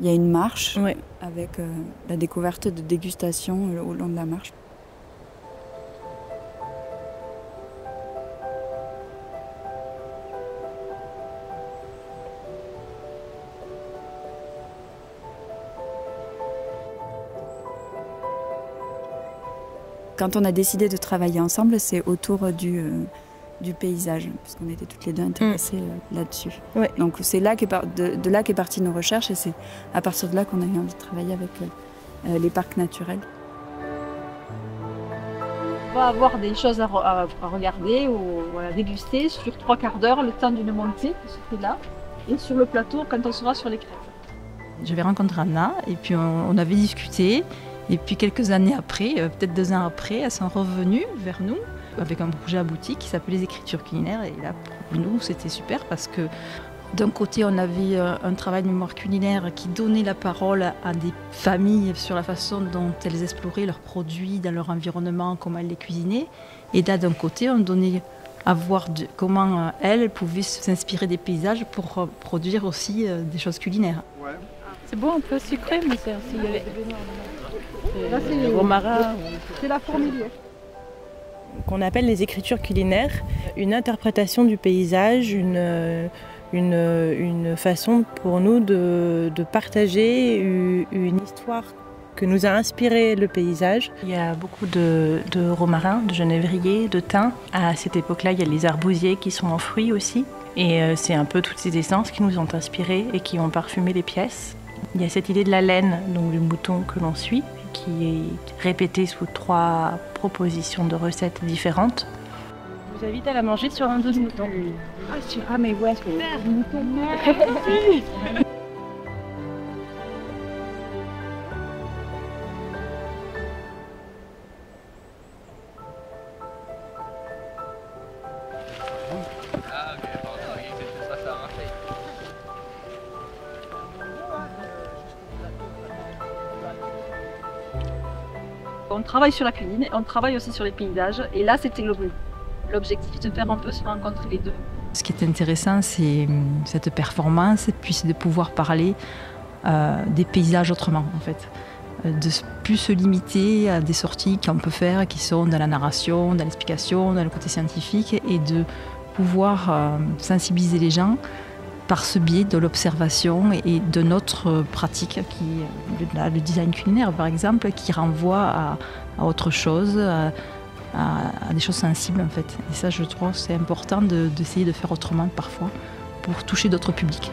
Il y a une marche Ouais. avec la découverte de dégustations au long de la marche. Quand on a décidé de travailler ensemble, c'est autour du paysage, puisqu'on était toutes les deux intéressées là-dessus. Ouais. Donc c'est là de là qu'est partie nos recherches et c'est à partir de là qu'on a eu envie de travailler avec les parcs naturels. On va avoir des choses à regarder ou à déguster sur 3/4 d'heure, le temps d'une montée qui se fait là, et sur le plateau quand on sera sur les crêtes. J'avais rencontré Anna et puis on avait discuté. Et puis quelques années après, peut-être 2 ans après, elles sont revenues vers nous avec un projet abouti qui s'appelait les écritures culinaires. Et là, pour nous, c'était super parce que d'un côté, on avait un travail de mémoire culinaire qui donnait la parole à des familles sur la façon dont elles exploraient leurs produits dans leur environnement, comment elles les cuisinaient. Et là, d'un côté, on donnait à voir comment elles pouvaient s'inspirer des paysages pour produire aussi des choses culinaires. C'est bon, un peu sucré, mais c'est aussi Là, c'est le romarin. C'est la fourmilière. Qu'on appelle les écritures culinaires, une interprétation du paysage, une façon pour nous de partager une histoire que nous a inspiré le paysage. Il y a beaucoup de romarin, de genévrier, de thym. À cette époque-là, il y a les arbousiers qui sont en fruits aussi. Et c'est un peu toutes ces essences qui nous ont inspirés et qui ont parfumé les pièces. Il y a cette idée de la laine, donc du mouton que l'on suit, qui est répétée sous 3 propositions de recettes différentes. Je vous invite à la manger sur un dos de mouton. Ah mais ouais, c'est mouton. On travaille sur la cuisine, on travaille aussi sur les paysages, et là c'était l'objectif de faire un peu se rencontrer les deux. Ce qui est intéressant, c'est cette performance, et puis c'est de pouvoir parler des paysages autrement, en fait. De plus se limiter à des sorties qu'on peut faire, qui sont dans la narration, dans l'explication, dans le côté scientifique, et de pouvoir sensibiliser les gens par ce biais de l'observation et de notre pratique, le design culinaire par exemple, qui renvoie à autre chose, à des choses sensibles en fait. Et ça, je trouve, c'est important d'essayer de faire autrement parfois pour toucher d'autres publics.